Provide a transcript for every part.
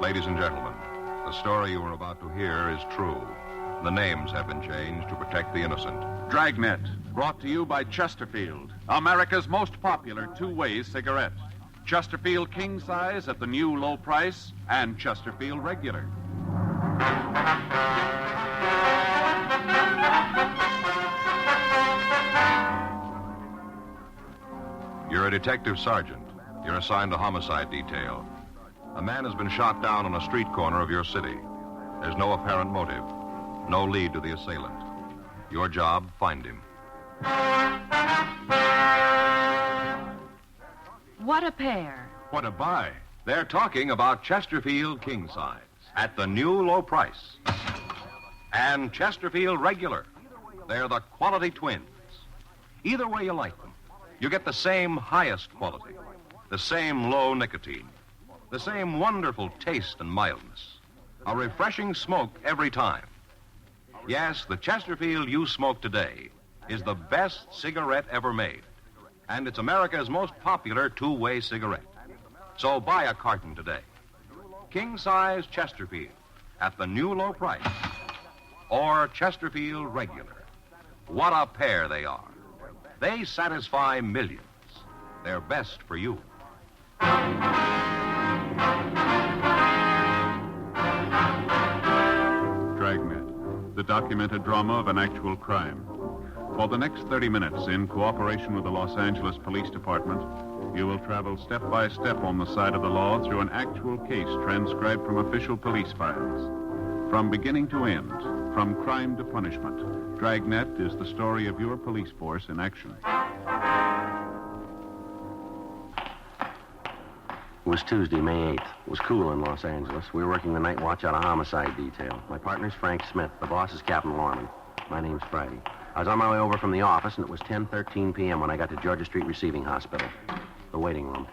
ladies and gentlemen, the story you are about to hear is true. The names have been changed to protect the innocent. Dragnet, brought to you by Chesterfield, America's most popular two-way cigarette. Chesterfield King Size at the new low price, and Chesterfield Regular. You're a detective sergeant. You're assigned to homicide detail. A man has been shot down on a street corner of your city. There's no apparent motive, no lead to the assailant. Your job, find him. What a pair. What a buy. They're talking about Chesterfield King Size at the new low price. And Chesterfield Regular. They're the quality twins. Either way you like them, you get the same highest quality, the same low nicotine, the same wonderful taste and mildness, a refreshing smoke every time. Yes, the Chesterfield you smoke today is the best cigarette ever made, and it's America's most popular two-way cigarette. So buy a carton today. King-size Chesterfield at the new low price, or Chesterfield Regular. What a pair they are. They satisfy millions. They're best for you. Dragnet, the documented drama of an actual crime. For the next 30 minutes, in cooperation with the Los Angeles Police Department, you will travel step by step on the side of the law through an actual case transcribed from official police files. From beginning to end, from crime to punishment, Dragnet is the story of your police force in action. It was Tuesday, May 8th. It was cool in Los Angeles. We were working the night watch out of homicide detail. My partner's Frank Smith. The boss is Captain Lorman. My name's Friday. I was on my way over from the office, and it was 10:13 p.m. when I got to Georgia Street Receiving Hospital, the waiting room.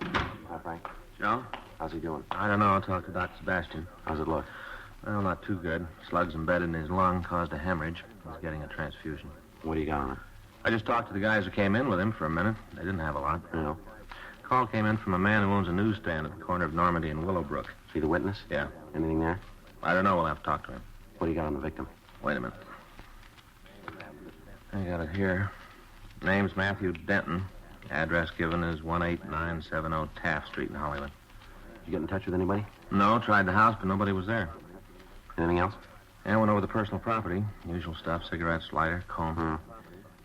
Hi, Frank. Joe? How's he doing? I don't know. I'll talk to Dr. Sebastian. How's it look? Well, not too good. Slugs embedded in his lung caused a hemorrhage. He's getting a transfusion. What do you got on it? I just talked to the guys who came in with him for a minute. They didn't have a lot. No. Call came in from a man who owns a newsstand at the corner of Normandy and Willowbrook. See the witness? Yeah. Anything there? I don't know. We'll have to talk to him. What do you got on the victim? Wait a minute. I got it here. Name's Matthew Denton. Address given is 18970 Taft Street in Hollywood. Did you get in touch with anybody? No, tried the house, but nobody was there. Anything else? And went over the personal property. Usual stuff, cigarettes, lighter, comb.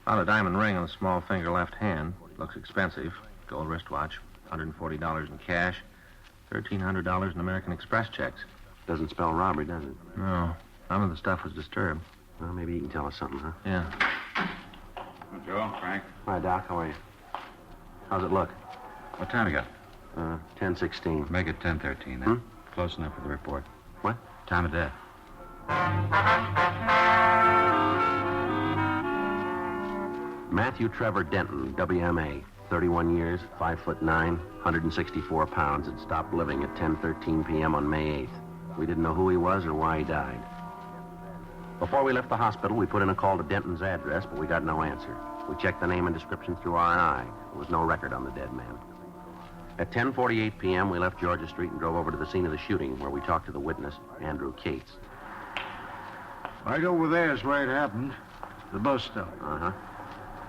Found a diamond ring on the small finger left hand. Looks expensive. Gold wristwatch. $140 in cash. $1,300 in American Express checks. Doesn't spell robbery, does it? No. None of the stuff was disturbed. Well, maybe you can tell us something, huh? Yeah. Joe, Frank. Hi, Doc. How are you? How's it look? What time you got? 10:16. Make it 10:13, then. Close enough for the report. What? Time of death. Matthew Trevor Denton, WMA. 31 years, 5'9", 164 pounds, had stopped living at 10:13 p.m. on May 8th. We didn't know who he was or why he died. Before we left the hospital, we put in a call to Denton's address, but we got no answer. We checked the name and description through RI. There was no record on the dead man. At 10:48 p.m., we left Georgia Street and drove over to the scene of the shooting, where we talked to the witness, Andrew Cates. Right over there is where it happened. The bus stop. Uh-huh.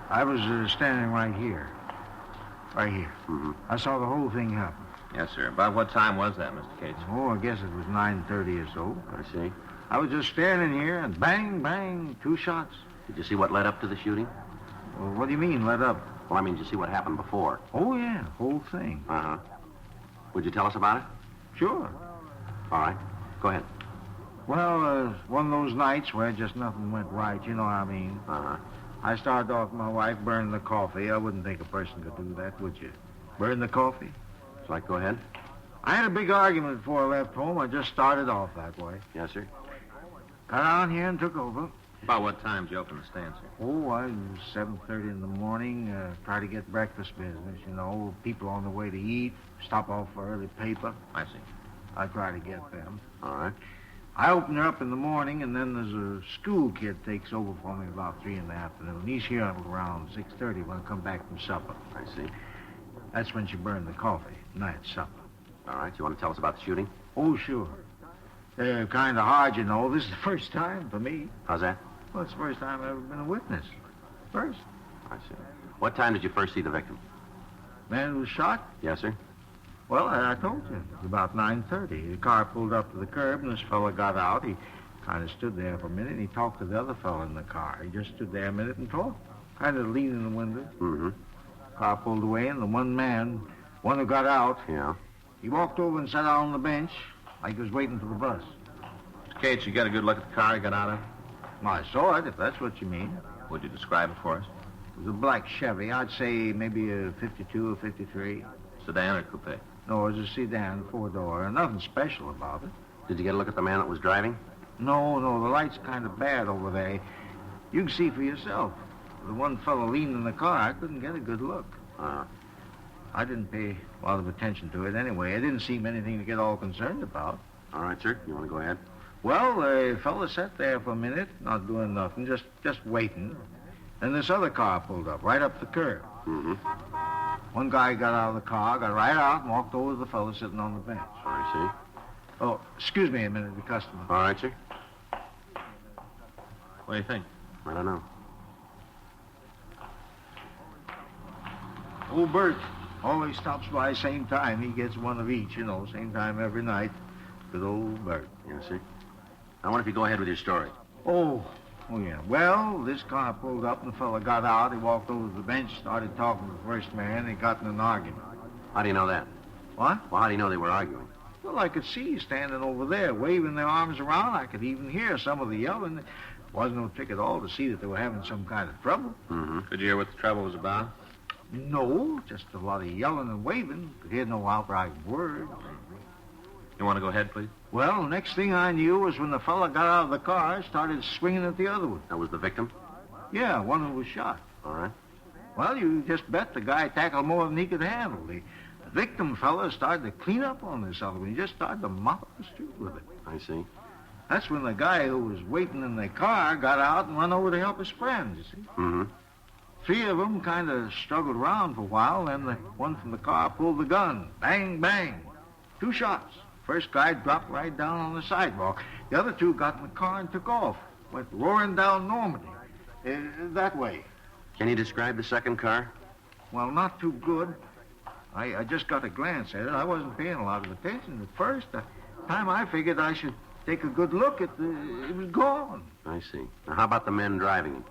I was standing right here. Right here. Mm-hmm. I saw the whole thing happen. Yes, sir. About what time was that, Mr. Cates? Oh, I guess it was 9:30 or so. I see. I was just standing here, and bang, bang, 2 shots. Did you see what led up to the shooting? Well, what do you mean, let up? Well, I mean, did you see what happened before? Oh, yeah, whole thing. Uh-huh. Would you tell us about it? Sure. All right. Go ahead. Well, one of those nights where just nothing went right, you know what I mean. Uh-huh. I started off with my wife burning the coffee. I wouldn't think a person could do that, would you? Burn the coffee? So I go ahead? I had a big argument before I left home. I just started off that way. Yes, sir. Got on here and took over. About what time did you open the stand, sir? Oh, I was 7:30 in the morning. Try to get breakfast business, you know. People on the way to eat. Stop off for early paper. I see. I try to get them. All right. I open her up in the morning, and then there's a school kid takes over for me about 3 in the afternoon. He's here around 6:30 when I come back from supper. I see. That's when she burned the coffee, night supper. All right. You want to tell us about the shooting? Oh, sure. They're kind of hard, you know. This is the first time for me. How's that? Well, it's the first time I've ever been a witness. First. I see. What time did you first see the victim? Man who was shot? Yes, sir. Well, I told you. It was about 9:30. The car pulled up to the curb, and this fella got out. He kind of stood there for a minute, and he talked to the other fella in the car. He just stood there a minute and talked, kind of leaning in the window. Mm-hmm. Car pulled away, and the one who got out, Yeah. he walked over and sat down on the bench like he was waiting for the bus. Cates, you got a good look at the car he got out of? Well, I saw it, if that's what you mean. Would you describe it for us? It was a black Chevy. I'd say maybe a 52 or 53. Sedan or coupe? No, it was a sedan, four-door. Nothing special about it. Did you get a look at the man that was driving? No, the light's kind of bad over there. You can see for yourself. The one fellow leaning in the car, I couldn't get a good look. I didn't pay a lot of attention to it anyway. It didn't seem anything to get all concerned about. All right, sir. You want to go ahead? Well, the fella sat there for a minute, not doing nothing, just waiting. Then this other car pulled up, right up the curb. Mm-hmm. One guy got out of the car, got right out, and walked over to the fella sitting on the bench. I see. Oh, excuse me a minute, the customer. All right, sir. What do you think? I don't know. Old Bert always stops by same time. He gets one of each, same time every night. Good old Bert. Yes, sir. I wonder if you go ahead with your story. Oh, yeah. Well, this car pulled up and the fella got out. He walked over to the bench, started talking to the first man. They got in an argument. How do you know that? What? Well, how do you know they were arguing? Well, I could see standing over there, waving their arms around. I could even hear some of the yelling. It wasn't no trick at all to see that they were having some kind of trouble. Mm-hmm. Could you hear what the trouble was about? No, just a lot of yelling and waving. Could hear no outright word. You want to go ahead, please? Well, the next thing I knew was when the fella got out of the car, started swinging at the other one. That was the victim? Yeah, one who was shot. All right. Well, you just bet the guy tackled more than he could handle. The victim fella started to clean up on this other one. He just started to mop the street with it. I see. That's when the guy who was waiting in the car got out and run over to help his friends, you see. Mm-hmm. Three of them kind of struggled around for a while, then the one from the car pulled the gun. Bang, bang. 2 shots. First guy dropped right down on the sidewalk. The other 2 got in the car and took off. Went roaring down Normandy. That way. Can you describe the second car? Well, not too good. I just got a glance at it. I wasn't paying a lot of attention at first. The time I figured I should take a good look at it was gone. I see. Now, how about the men driving it?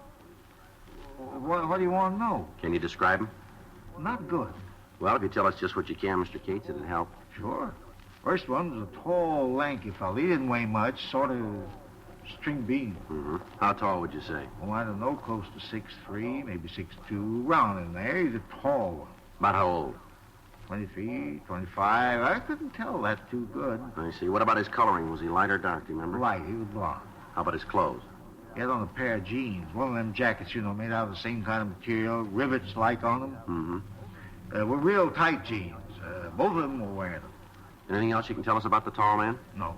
What do you want to know? Can you describe them? Not good. Well, if you tell us just what you can, Mr. Cates, it'd help. Sure. First one was a tall, lanky fellow. He didn't weigh much, sort of string bean. Mm-hmm. How tall would you say? Oh, I don't know, close to 6'3", maybe 6'2", round in there. He's a tall one. About how old? 23, 25. I couldn't tell that too good. I see. What about his coloring? Was he light or dark, do you remember? Light, he was blonde. How about his clothes? He had on a pair of jeans. One of them jackets, made out of the same kind of material, rivets like on them. Mm-hmm. Were real tight jeans. Both of them were wearing them. Anything else you can tell us about the tall man? No.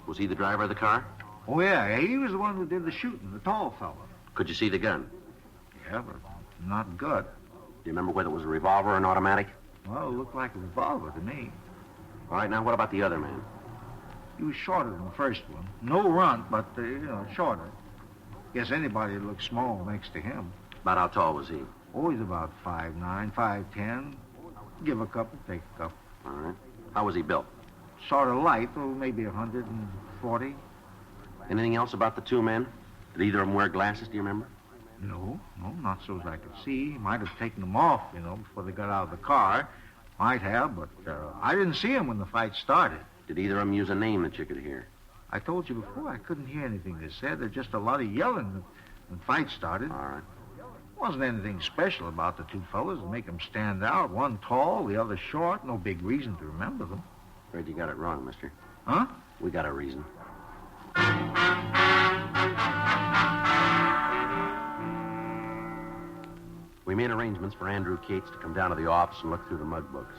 Was he the driver of the car? Oh, yeah, he was the one who did the shooting, the tall fellow. Could you see the gun? Yeah, but not good. Do you remember whether it was a revolver or an automatic? Well, it looked like a revolver to me. All right, now what about the other man? He was shorter than the first one. No runt, but, shorter. Guess anybody would look small next to him. About how tall was he? Oh, he's about 5'9", 5'10". Give a couple, take a couple. All right. How was he built? Sort of light, maybe 140. Anything else about the 2 men? Did either of them wear glasses, do you remember? No, not so as I could see. Might have taken them off, before they got out of the car. Might have, but I didn't see them when the fight started. Did either of them use a name that you could hear? I told you before, I couldn't hear anything they said. There's just a lot of yelling when the fight started. All right. Wasn't anything special about the 2 fellas to make them stand out. One tall, the other short. No big reason to remember them. Afraid you got it wrong, mister. Huh? We got a reason. We made arrangements for Andrew Cates to come down to the office and look through the mug books.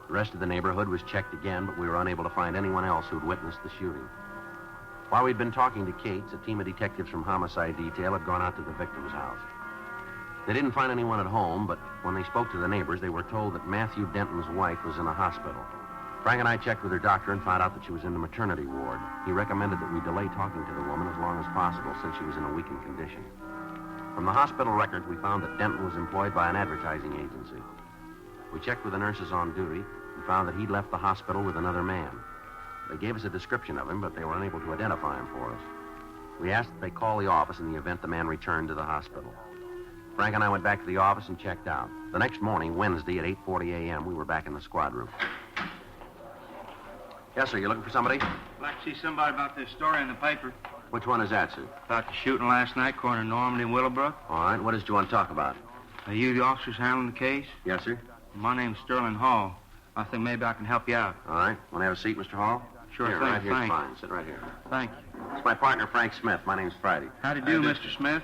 The rest of the neighborhood was checked again, but we were unable to find anyone else who'd witnessed the shooting. While we'd been talking to Cates, a team of detectives from Homicide Detail had gone out to the victim's house. They didn't find anyone at home, but when they spoke to the neighbors, they were told that Matthew Denton's wife was in a hospital. Frank and I checked with her doctor and found out that she was in the maternity ward. He recommended that we delay talking to the woman as long as possible since she was in a weakened condition. From the hospital records, we found that Denton was employed by an advertising agency. We checked with the nurses on duty and found that he'd left the hospital with another man. They gave us a description of him, but they were unable to identify him for us. We asked that they call the office in the event the man returned to the hospital. Frank and I went back to the office and checked out. The next morning, Wednesday, at 8:40 a.m., we were back in the squad room. Yes, sir. You looking for somebody? I'd like to see somebody about this story in the paper. Which one is that, sir? About the shooting last night, corner of Normandy and Willowbrook. All right. What is it you want to talk about? Are you the officers handling the case? Yes, sir. My name's Sterling Hall. I think maybe I can help you out. All right. Want to have a seat, Mr. Hall? Sure here, thing, right here's thanks. fine. Sit right here. Thank you. It's my partner, Frank Smith. My name's Friday. How do you do, Mr. Smith?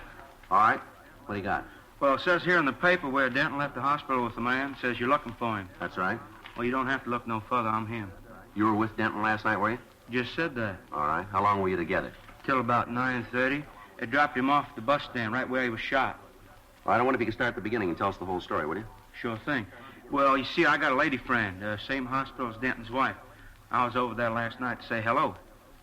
All right. What do you got? Well, it says here in the paper where Denton left the hospital with the man. It says you're looking for him. That's right. Well, you don't have to look no further. I'm him. You were with Denton last night, were you? Just said that. All right. How long were you together? Till about 9:30. They dropped him off at the bus stand right where he was shot. All right. I wonder if you can start at the beginning and tell us the whole story, will you? Sure thing. Well, you see, I got a lady friend, same hospital as Denton's wife. I was over there last night to say hello.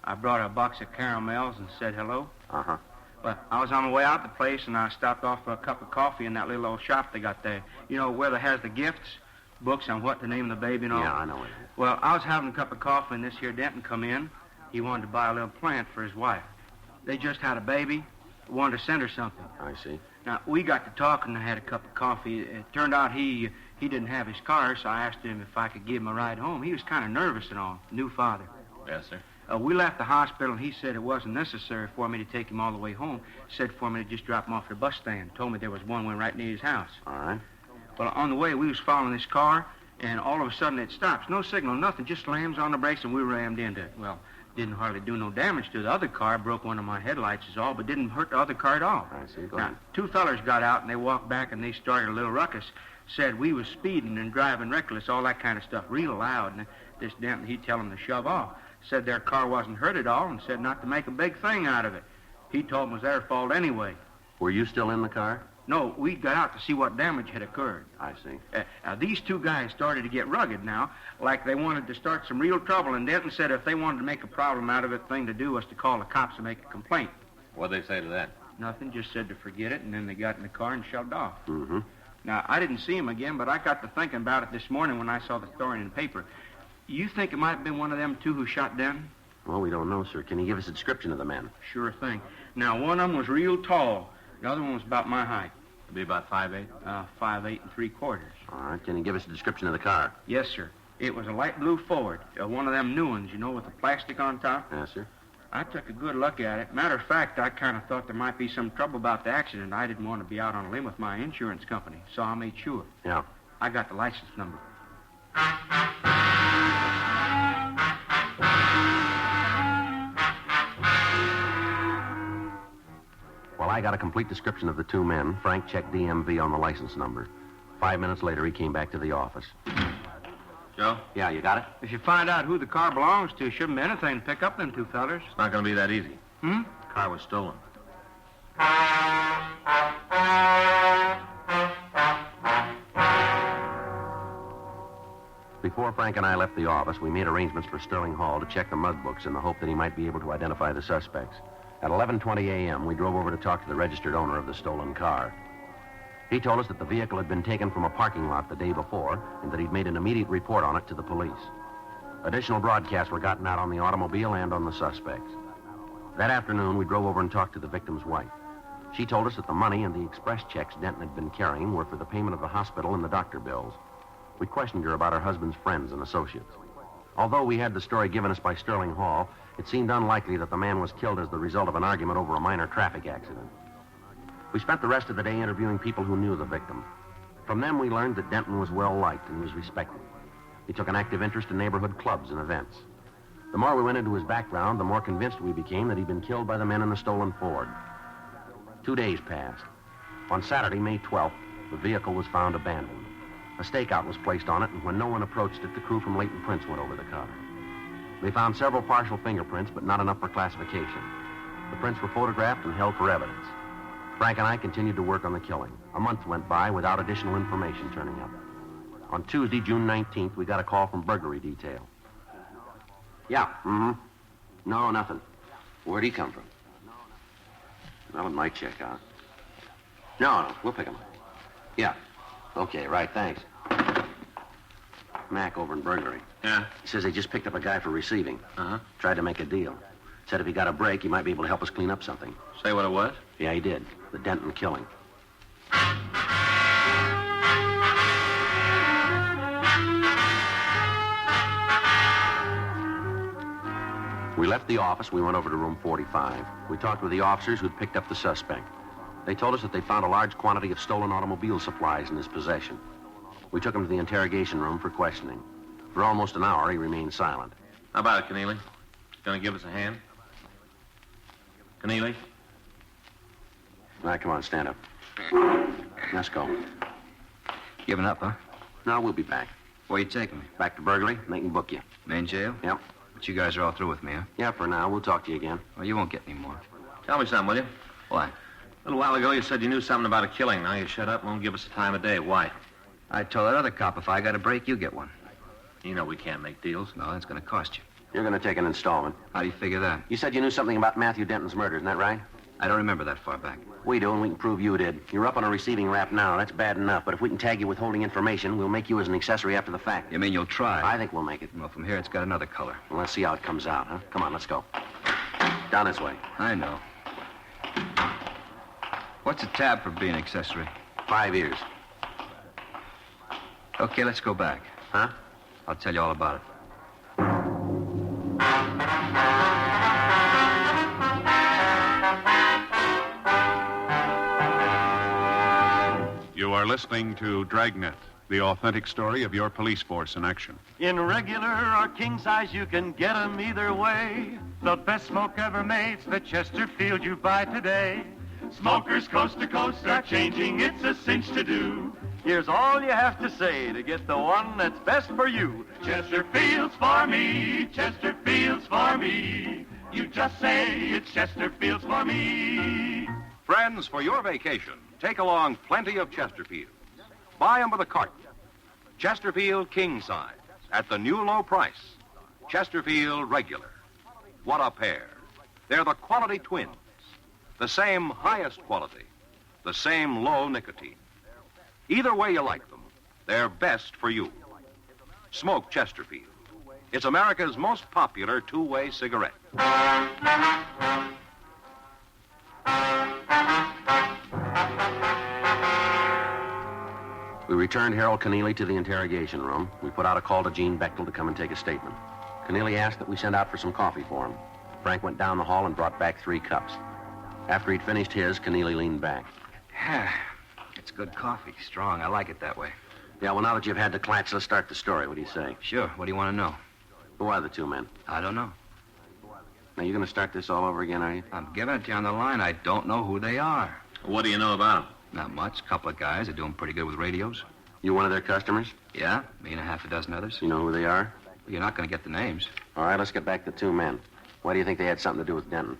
I brought her a box of caramels and said hello. Uh-huh. But I was on my way out the place, and I stopped off for a cup of coffee in that little old shop they got there. You know, where they has the gifts, books on what to name the baby and all. Yeah, I know it. Well, I was having a cup of coffee, and this here Denton come in. He wanted to buy a little plant for his wife. They just had a baby, wanted to send her something. I see. Now, we got to talking and I had a cup of coffee. It turned out he didn't have his car, so I asked him if I could give him a ride home. He was kind of nervous and all, new father. Yes, sir. We left the hospital, and he said it wasn't necessary for me to take him all the way home. Said for me to just drop him off at the bus stand. Told me there was one right near his house. All right. Well, on the way, we was following this car, and all of a sudden it stops. No signal, nothing, just slams on the brakes, and we rammed into it. Well, didn't hardly do no damage to the other car. Broke one of my headlights is all, but didn't hurt the other car at all. I see. Go Now, ahead. two fellers got out, and they walked back, and they started a little ruckus. Said we was speeding and driving reckless, all that kind of stuff, real loud. And this Denton, he'd tell them to shove off. Said their car wasn't hurt at all, and said not to make a big thing out of it. He told them it was their fault anyway. Were you still in the car? No, we got out to see what damage had occurred. I see. Now, these two guys started to get rugged now, like they wanted to start some real trouble, and Denton said if they wanted to make a problem out of it, the thing to do was to call the cops and make a complaint. What'd they say to that? Nothing, just said to forget it, and then they got in the car and shoved off. Mm-hmm. Now, I didn't see him again, but I got to thinking about it this morning when I saw the story in the paper. You think it might have been one of them two who shot Denton? Well, we don't know, sir. Can you give us a description of the men? Sure thing. Now, one of them was real tall. The other one was about my height. It'd be about 5'8". 5'8" and 3/4. All right. Can you give us a description of the car? Yes, sir. It was a light blue Ford. One of them new ones, you know, with the plastic on top. Yes, sir. I took a good look at it. Matter of fact, I kind of thought there might be some trouble about the accident. I didn't want to be out on a limb with my insurance company, so I made sure. Yeah. I got the license number. Well, I got a complete description of the two men. Frank checked DMV on the license number. 5 minutes later, he came back to the office. Joe? Yeah, you got it? If you find out who the car belongs to, shouldn't be anything to pick up them two fellers. It's not going to be that easy. Hmm? The car was stolen. Before Frank and I left the office, we made arrangements for Sterling Hall to check the mug books in the hope that he might be able to identify the suspects. At 11:20 a.m., we drove over to talk to the registered owner of the stolen car. He told us that the vehicle had been taken from a parking lot the day before and that he'd made an immediate report on it to the police. Additional broadcasts were gotten out on the automobile and on the suspects. That afternoon, we drove over and talked to the victim's wife. She told us that the money and the express checks Denton had been carrying were for the payment of the hospital and the doctor bills. We questioned her about her husband's friends and associates. Although we had the story given us by Sterling Hall, it seemed unlikely that the man was killed as the result of an argument over a minor traffic accident. We spent the rest of the day interviewing people who knew the victim. From them, we learned that Denton was well-liked and was respected. He took an active interest in neighborhood clubs and events. The more we went into his background, the more convinced we became that he'd been killed by the men in the stolen Ford. 2 days passed. On Saturday, May 12th, the vehicle was found abandoned. A stakeout was placed on it, and when no one approached it, the crew from Leighton Prince went over the car. They found several partial fingerprints, but not enough for classification. The prints were photographed and held for evidence. Frank and I continued to work on the killing. A month went by without additional information turning up. On Tuesday, June 19th, we got a call from burglary detail. Yeah, No, nothing. Where'd he come from? Well, it might check out. No, we'll pick him up. Yeah. Okay, right, thanks. Mac over in burglary. Yeah? He says they just picked up a guy for receiving. Uh-huh. Tried to make a deal. Said if he got a break, he might be able to help us clean up something. Say what it was? Yeah, he did. The Denton killing. We left the office. We went over to room 45. We talked with the officers who'd picked up the suspect. They told us that they found a large quantity of stolen automobile supplies in his possession. We took him to the interrogation room for questioning. For almost an hour, he remained silent. How about it, Keneally? Gonna give us a hand? Keneally? All right, come on, stand up. Let's go. Giving up, huh? No, we'll be back. Where you taking me? Back to burglary, and they can book you. Main jail? Yep. But you guys are all through with me, huh? Yeah, for now. We'll talk to you again. Well, you won't get any more. Tell me something, will you? Why? A little while ago, you said you knew something about a killing. Now you shut up and won't give us the time of day. Why? I told that other cop if I got a break, you get one. You know we can't make deals. No, that's going to cost you. You're going to take an installment. How do you figure that? You said you knew something about Matthew Denton's murder, isn't that right? I don't remember that far back. We do, and we can prove you did. You're up on a receiving rap now. That's bad enough. But if we can tag you with holding information, we'll make you as an accessory after the fact. You mean you'll try? I think we'll make it. Well, from here, it's got another color. Well, let's see how it comes out, huh? Come on, let's go. Down this way. I know. What's a tab for being accessory? 5 years. Okay, let's go back. Huh? I'll tell you all about it. You are listening to Dragnet, the authentic story of your police force in action. In regular or king size, you can get 'em either way. The best smoke ever mate's the Chesterfield you buy today. Smokers coast to coast are changing, it's a cinch to do. Here's all you have to say to get the one that's best for you. Chesterfield's for me, Chesterfield's for me. You just say it's Chesterfield's for me. Friends, for your vacation, take along plenty of Chesterfields. Buy them by the carton. Chesterfield king size at the new low price. Chesterfield regular. What a pair. They're the quality twins. The same highest quality. The same low nicotine. Either way you like them, they're best for you. Smoke Chesterfield. It's America's most popular two-way cigarette. We returned Harold Keneally to the interrogation room. We put out a call to Gene Bechtel to come and take a statement. Keneally asked that we send out for some coffee for him. Frank went down the hall and brought back 3 cups. After he'd finished his, Keneally leaned back. It's good coffee. Strong. I like it that way. Yeah, well, now that you've had the clatch, let's start the story. What do you say? Sure. What do you want to know? Who are the 2 men? I don't know. Now, you're going to start this all over again, are you? I'm giving it to you on the line. I don't know who they are. What do you know about them? Not much. A couple of guys are doing pretty good with radios. You one of their customers? Yeah, me and a half a dozen others. You know who they are? Well, you're not going to get the names. All right, let's get back to 2 men. Why do you think they had something to do with Denton?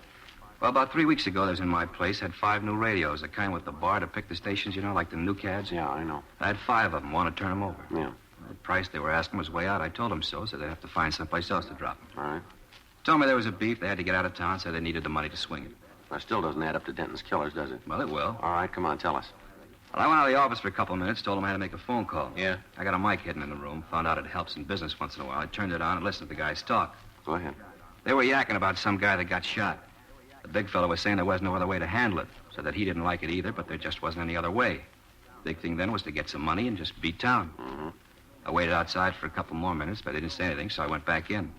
Well, about 3 weeks ago, they was in my place, had 5 new radios, the kind with the bar to pick the stations, you know, like the new CADs. Yeah, I know. I had 5 of them, want to turn them over. Yeah. The price they were asking was way out. I told them so they'd have to find someplace else to drop them. All right. Told me there was a beef, they had to get out of town, so they needed the money to swing it. That still doesn't add up to Denton's killers, does it? Well, it will. All right, come on, tell us. Well, I went out of the office for a couple of minutes, told them I had to make a phone call. Yeah? I got a mic hidden in the room, found out it helps in business once in a while. I turned it on and listened to the guys talk. Go ahead. They were yakking about some guy that got shot. The big fellow was saying there was no other way to handle it, so that he didn't like it either, but there just wasn't any other way. Big thing then was to get some money and just beat town. Mm-hmm. I waited outside for a couple more minutes, but they didn't say anything, so I went back in.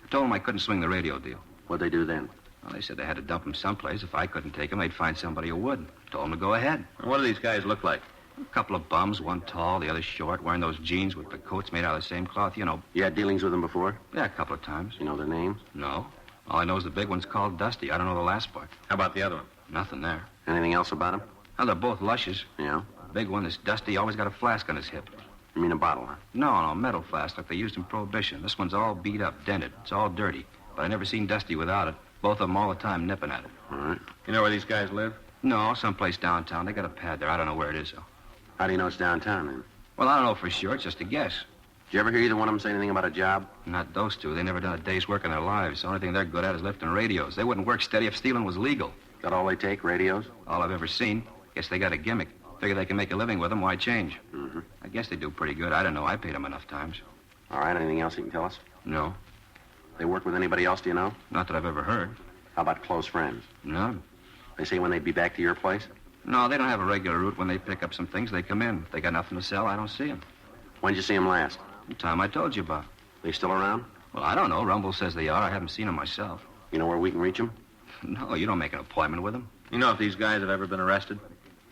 I told them I couldn't swing the radio deal. What'd they do then? Well, they said they had to dump him someplace. If I couldn't take him, they'd find somebody who would. Told them to go ahead. What do these guys look like? A couple of bums, one tall, the other short, wearing those jeans with the coats made out of the same cloth, you know. You had dealings with them before? Yeah, a couple of times. You know their names? No. All I know is the big one's called Dusty. I don't know the last part. How about the other one? Nothing there. Anything else about them? Well, they're both lushes. Yeah? The big one, this Dusty, always got a flask on his hip. You mean a bottle, huh? No, metal flask like they used in Prohibition. This one's all beat up, dented. It's all dirty. But I never seen Dusty without it. Both of them all the time nipping at it. All right. You know where these guys live? No, someplace downtown. They got a pad there. I don't know where it is, though. How do you know it's downtown, then? Well, I don't know for sure. It's just a guess. Did you ever hear either one of them say anything about a job? Not those two. They never done a day's work in their lives. The only thing they're good at is lifting radios. They wouldn't work steady if stealing was legal. That all they take, radios? All I've ever seen. Guess they got a gimmick. Figure they can make a living with them. Why change? Mm-hmm. I guess they do pretty good. I don't know. I paid them enough times. All right, anything else you can tell us? No. They work with anybody else, do you know? Not that I've ever heard. How about close friends? None. They say when they'd be back to your place? No, they don't have a regular route. When they pick up some things, they come in. If they got nothing to sell, I don't see them. When'd you see them last? The time I told you about. They still around? Well, I don't know. Rumble says they are. I haven't seen them myself. You know where we can reach them? No, you don't make an appointment with them. You know if these guys have ever been arrested?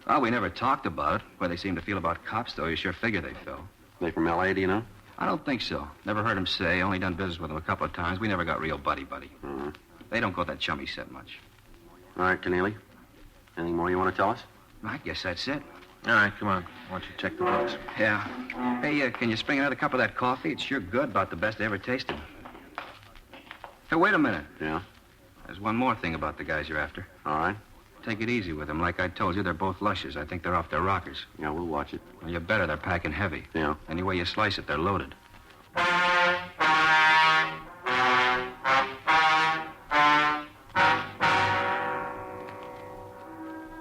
Oh, we never talked about it. Where they seem to feel about cops, though, you sure figure they feel. They from L.A., do you know? I don't think so. Never heard them say. Only done business with them a couple of times. We never got real buddy-buddy. Mm-hmm. They don't go that chummy set much. All right, Keneally. Anything more you want to tell us? I guess that's it. All right, come on. Why don't you check the books? Yeah. Hey, can you spring another cup of that coffee? It's sure good. About the best I ever tasted. Hey, wait a minute. Yeah? There's one more thing about the guys you're after. All right. Take it easy with them. Like I told you, they're both lushes. I think they're off their rockers. Yeah, we'll watch it. Well, you better. They're packing heavy. Yeah. Any way you slice it, they're loaded.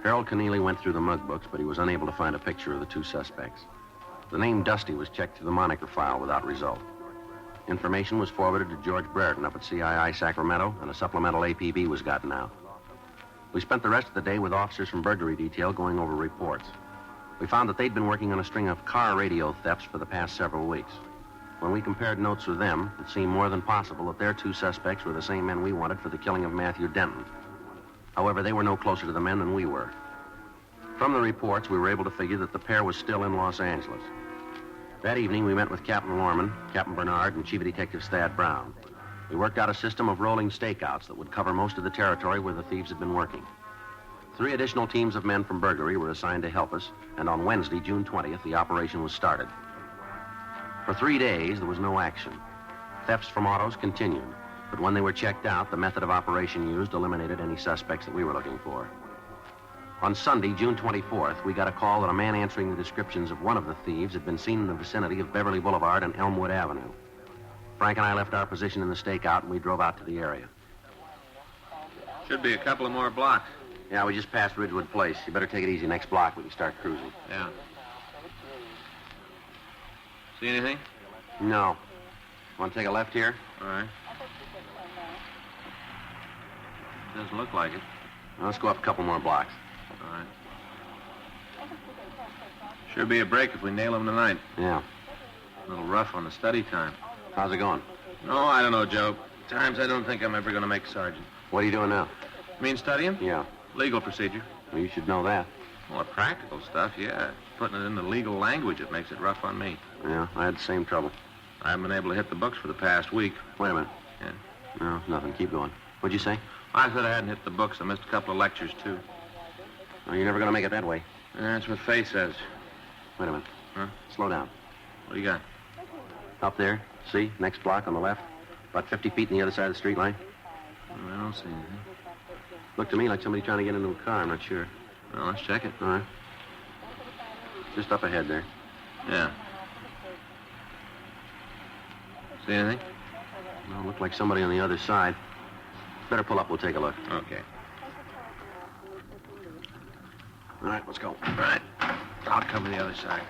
Harold Keneally went through the mug books, but he was unable to find a picture of the two suspects. The name Dusty was checked through the moniker file without result. Information was forwarded to George Brereton up at CII Sacramento, and a supplemental APB was gotten out. We spent the rest of the day with officers from burglary detail going over reports. We found that they'd been working on a string of car radio thefts for the past several weeks. When we compared notes with them, it seemed more than possible that their two suspects were the same men we wanted for the killing of Matthew Denton. However, they were no closer to the men than we were. From the reports, we were able to figure that the pair was still in Los Angeles. That evening, we met with Captain Lorman, Captain Bernard, and Chief Detective Thad Brown. We worked out a system of rolling stakeouts that would cover most of the territory where the thieves had been working. 3 additional teams of men from burglary were assigned to help us, and on Wednesday, June 20th, the operation was started. For 3 days, there was no action. Thefts from autos continued, but when they were checked out, the method of operation used eliminated any suspects that we were looking for. On Sunday, June 24th, we got a call that a man answering the descriptions of one of the thieves had been seen in the vicinity of Beverly Boulevard and Elmwood Avenue. Frank and I left our position in the stakeout, and we drove out to the area. Should be a couple of more blocks. Yeah, we just passed Ridgewood Place. You better take it easy. Next block, we can start cruising. Yeah. See anything? No. Want to take a left here? All right. Doesn't look like it. Well, let's go up a couple more blocks. All right. Sure be a break if we nail him tonight. Yeah. A little rough on the study time. How's it going? No, I don't know, Joe. Times I don't think I'm ever going to make sergeant. What are you doing now? You mean studying? Yeah. Legal procedure. Well, you should know that. Well, practical stuff, yeah. Putting it into legal language, it makes it rough on me. Yeah, I had the same trouble. I haven't been able to hit the books for the past week. Wait a minute. Yeah. No, nothing. Keep going. What'd you say? I said I hadn't hit the books. I missed a couple of lectures, too. Well, you're never going to make it that way. That's what Faye says. Wait a minute. Huh? Slow down. What do you got? Up there. See? Next block on the left. About 50 feet on the other side of the street line. I don't see anything. Looked to me like somebody trying to get into a car. I'm not sure. Well, let's check it. All right. Just up ahead there. Yeah. See anything? Well, looked like somebody on the other side. Better pull up. We'll take a look. Okay. All right, let's go. All right. I'll cover the other side.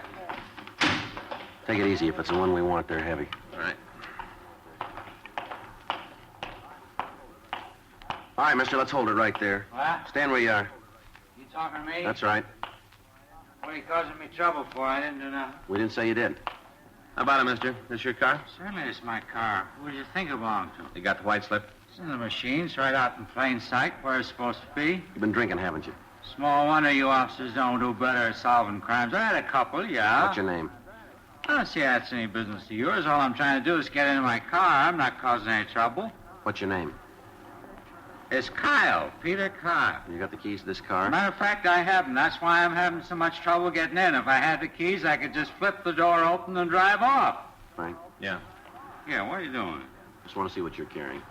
Take it easy. If it's the one we want, they're heavy. All right. All right, mister, let's hold it right there. What? Stand where you are. You talking to me? That's right. What are you causing me trouble for? I didn't do nothing. We didn't say you did. How about it, mister? This your car? Certainly it's my car. Who do you think it belonged to? You got the white slip? It's in the machine. It's right out in plain sight where it's supposed to be. You've been drinking, haven't you? Small wonder you officers don't do better at solving crimes. I had a couple, yeah. What's your name? I don't see that's any business of yours. All I'm trying to do is get into my car. I'm not causing any trouble. What's your name? It's Kyle, Peter Kyle. You got the keys to this car? Matter of fact, I haven't. That's why I'm having so much trouble getting in. If I had the keys, I could just flip the door open and drive off. Frank? Yeah. Yeah, what are you doing? Just want to see what you're carrying.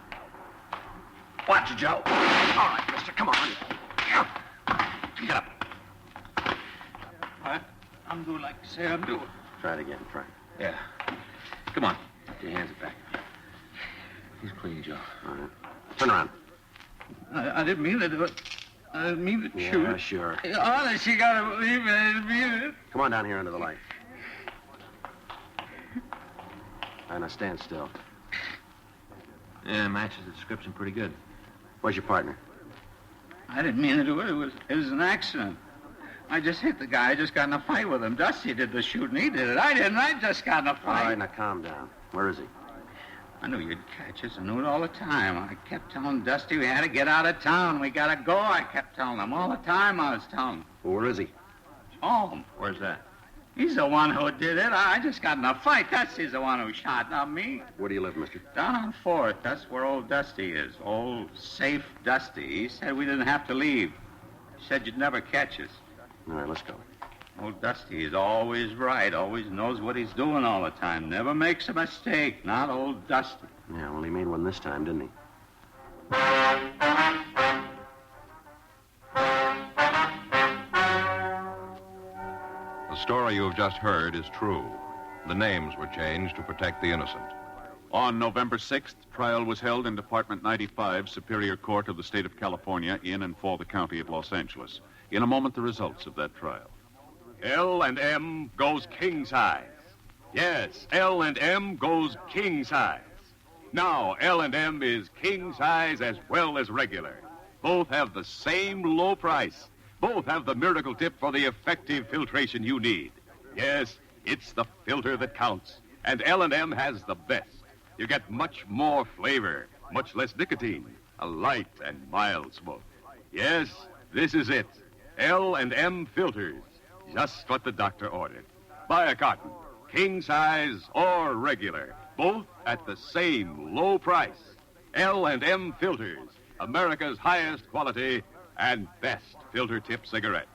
Watch it, Joe. All right, mister, come on. Get up. What? I'm doing like you say I'm doing. Try it again, Frank. Yeah. Come on. Put your hands back. He's clean, Joe. All right. Turn around. I didn't mean to do it. I didn't mean to shoot. Yeah, sure. Honest, you gotta believe me. I didn't mean it. Come on down here under the light. All right, now stand still. Yeah, matches the description pretty good. Where's your partner? I didn't mean to do it. It was an accident. I just hit the guy. I just got in a fight with him. Dusty did the shooting. He did it. I didn't. I just got in a All fight. right, now calm down. Where is he? I knew you'd catch us. I knew it all the time. I kept telling Dusty we had to get out of town. We gotta go. I kept telling him all the time. I was telling him. Well, where is he? Home. Where's that? He's the one who did it. I just got in a fight. Dusty's the one who shot, not me. Where do you live, mister? Down on 4th. That's where old Dusty is. Old, safe Dusty. He said we didn't have to leave. He said you'd never catch us. All right, let's go. Old Dusty is always right. Always knows what he's doing all the time. Never makes a mistake. Not old Dusty. Yeah, well, he made one this time, didn't he? The story you have just heard is true. The names were changed to protect the innocent. On November 6th, trial was held in Department 95, Superior Court of the State of California, in and for the County of Los Angeles. In a moment, the results of that trial. L&M goes king size. Yes, L&M goes king size. Now, L&M is king size as well as regular. Both have the same low price. Both have the miracle tip for the effective filtration you need. Yes, it's the filter that counts. And L&M has the best. You get much more flavor, much less nicotine, a light and mild smoke. Yes, this is it. L&M filters. Just what the doctor ordered. Buy a carton, king size or regular, both at the same low price. L&M filters, America's highest quality and best filter tip cigarette.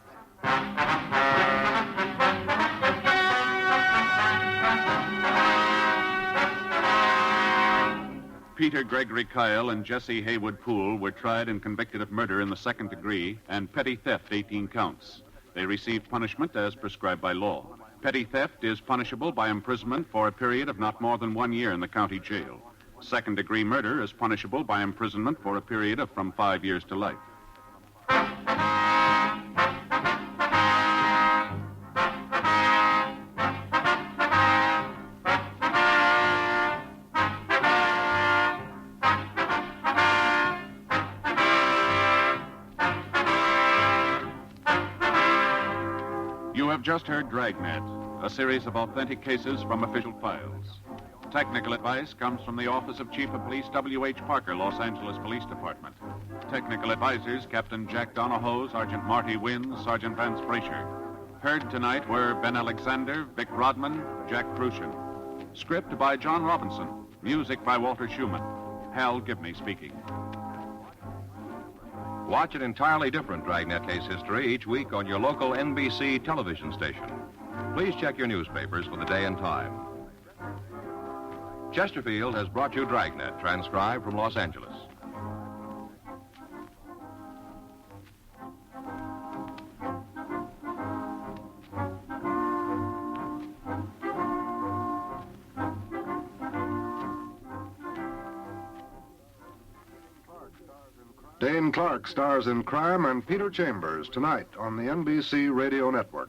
Peter Gregory Kyle and Jesse Haywood Poole were tried and convicted of murder in the second degree and petty theft, 18 counts. They received punishment as prescribed by law. Petty theft is punishable by imprisonment for a period of not more than 1 year in the county jail. Second-degree murder is punishable by imprisonment for a period of from 5 years to life. You have just heard Dragnet, a series of authentic cases from official files. Technical advice comes from the Office of Chief of Police W.H. Parker, Los Angeles Police Department. Technical advisors, Captain Jack Donahoe, Sergeant Marty Wynn, Sergeant Vance Brasher. Heard tonight were Ben Alexander, Vic Rodman, Jack Crucian. Script by John Robinson. Music by Walter Schumann. Hal Gibney speaking. Watch an entirely different Dragnet case history each week on your local NBC television station. Please check your newspapers for the day and time. Chesterfield has brought you Dragnet, transcribed from Los Angeles. Dane Clark stars in Crime and Peter Chambers tonight on the NBC Radio Network.